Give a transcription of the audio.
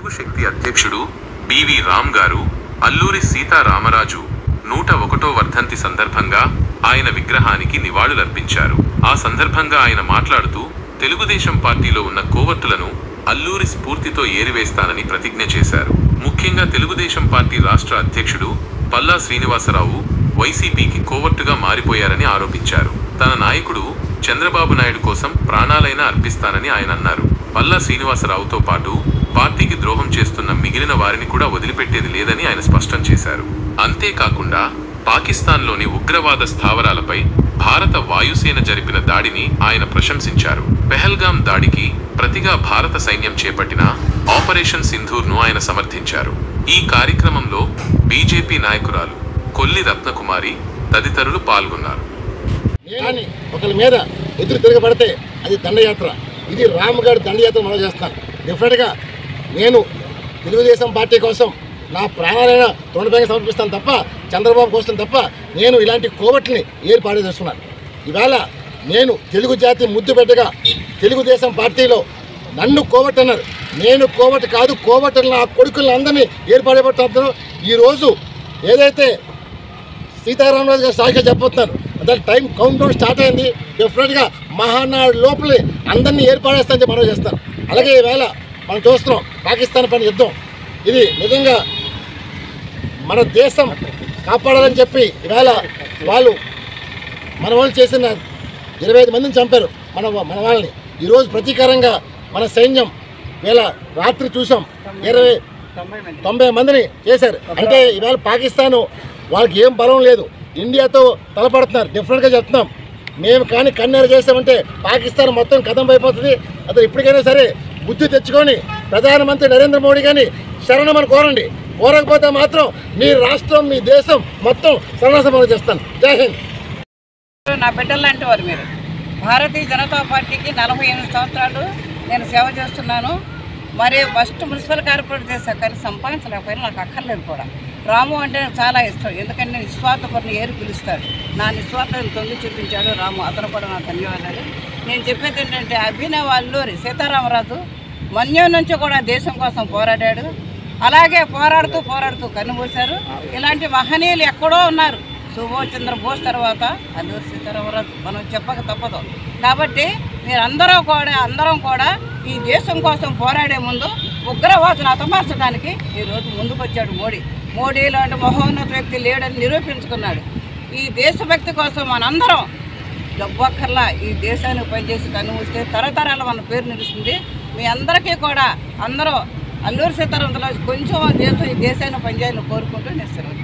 తెలుగు శక్తి అధ్యక్షుడు బివి రామ్ గారు అల్లూరి సీతారామరాజు 101వ వర్ధంతి సందర్భంగా ఆయన విగ్రహానికి నివాళులర్పించారు. ఆ సందర్భంగా ఆయన మాట్లాడుతూ తెలుగుదేశం పార్టీలో ఉన్న కోవర్టులను అల్లూరి స్ఫూర్తితో ఏరివేస్తానని ప్రతిజ్ఞ చేశారు. ముఖ్యంగా తెలుగుదేశం పార్టీ రాష్ట్ర అధ్యక్షుడు పల్లా శ్రీనివాసరావు వైసీపీకి కోవర్టుగా మారిపోయారని ఆరోపించారు. తన నాయకుడు చంద్రబాబు నాయుడు కోసం ప్రాణాలైనా అర్పిస్తానని ఆయన అన్నారు. పల్లా శ్రీనివాసరావుతో పాటు పార్టీకి ద్రోహం చేస్తున్న మిగిలిన వారిని కూడా వదిలిపెట్టేది లేదని ఆయన స్పష్టం చేశారు. అంతేకాకుండా పాకిస్తాన్లోని ఉగ్రవాద స్థావరాలపై భారత వాయుసేన జరిపిన దాడిని ఆయన ప్రశంసించారు. పెహల్గాం దాడికి ప్రతిగా భారత సైన్యం చేపట్టిన ఆపరేషన్ సింధూర్ను ఆయన సమర్థించారు. ఈ కార్యక్రమంలో బీజేపీ నాయకురాలు కొల్లి రత్నకుమారి తదితరులు పాల్గొన్నారు. ఒకరి మీద ఎదురు తిరగబడితే అది దండయాత్ర. ఇది రామ్ గారి దండయాత్ర మనం చేస్తాను. డెఫినెట్గా నేను తెలుగుదేశం పార్టీ కోసం నా ప్రాణాలైనా తొండపైగా సమర్పిస్తాను తప్ప చంద్రబాబు కోసం తప్ప నేను ఇలాంటి కోవట్ని ఏర్పాటు చేస్తున్నాను. ఈవేళ నేను తెలుగు జాతి ముద్దు బిడ్డగా తెలుగుదేశం పార్టీలో నన్ను కోవట్ అన్నారు. నేను కోవట్ కాదు, కోవట్ నా కొడుకులను అందరినీ ఏర్పాటు. ఈరోజు ఏదైతే సీతారామరాజు గారు సాయిగా చెప్పబోతున్నారు దాని టైం కౌంట్ డౌన్ స్టార్ట్ అయింది. డెఫినెట్గా మహానాడు లోపలే అందరినీ ఏర్పాటేస్తానని మనం చేస్తాం. అలాగే ఈవేళ మనం చూస్తున్నాం పాకిస్తాన్ పైన యుద్ధం. ఇది నిజంగా మన దేశం కాపాడాలని చెప్పి ఈవేళ మన వాళ్ళు చేసిన 25 మందిని చంపారు మన వాళ్ళని. ఈరోజు ప్రతీకారంగా మన సైన్యం ఈవేళ రాత్రి చూసాం 90 మందిని చేశారు. అంటే ఈవేళ పాకిస్తాను వాళ్ళకి ఏం బలం లేదు, ఇండియాతో తలపడుతున్నారు. డెఫినెట్గా చెప్తున్నాం, మేము కానీ కన్నెర చేసామంటే పాకిస్తాన్ మొత్తం కథం అయిపోతుంది. అతను ఇప్పటికైనా సరే బుద్ధి తెచ్చుకొని ప్రధానమంత్రి నరేంద్ర మోడీ కానీ శరణమని కోరండి. కోరకపోతే మాత్రం మీ రాష్ట్రం మీ దేశం మొత్తం సర్వనాశనం చేస్తాను. జై హింద్. నా బిడ్డలు లాంటి వారు మీరు. భారతీయ జనతా పార్టీకి 48 సంవత్సరాలు నేను సేవ చేస్తున్నాను. మరి ఫస్ట్ మున్సిపల్ కార్పొరేటర్ చేశాను, కానీ సంపాదించలేకపోయినా నాకు అక్కర్లేదు కూడా. రాము అంటే నాకు చాలా ఇష్టం, ఎందుకంటే నేను నిస్వార్థపడిని ఏరు పిలుస్తాడు. నా నిస్వార్థాన్ని తొంగి చూపించాడు రాము, అతను కూడా నాకు ధన్యవాదాలు. నేను చెప్పేది ఏంటంటే అభినవ్ అల్లూరి సీతారామరాజు మన్యం నుంచి కూడా దేశం కోసం పోరాడాడు. అలాగే పోరాడుతూ కన్నుమూశారు. ఇలాంటి మహనీయులు ఎక్కడో ఉన్నారు. సుభాష్ చంద్రబోస్ తర్వాత అల్లూరి సీతారామరాజు మనం చెప్పక తప్పదు. కాబట్టి అందరం కూడా ఈ దేశం కోసం పోరాడే ముందు ఉగ్రవాదును హతమార్చడానికి ఈరోజు ముందుకొచ్చాడు మోడీ లాంటి మహోన్నత వ్యక్తి లేడని నిరూపించుకున్నాడు. ఈ దేశభక్తి కోసం మనందరం డబ్బక్కర్లా ఈ దేశానికి పనిచేసి కన్నుమూస్తే తరతరాల మన పేరు నిలుస్తుంది. మీ అందరికీ కూడా అందరూ అల్లూరి సీతారామరాజు కొంచెం ఈ దేశాన్ని పనిచేయాలని కోరుకుంటూ నేను సెలవు.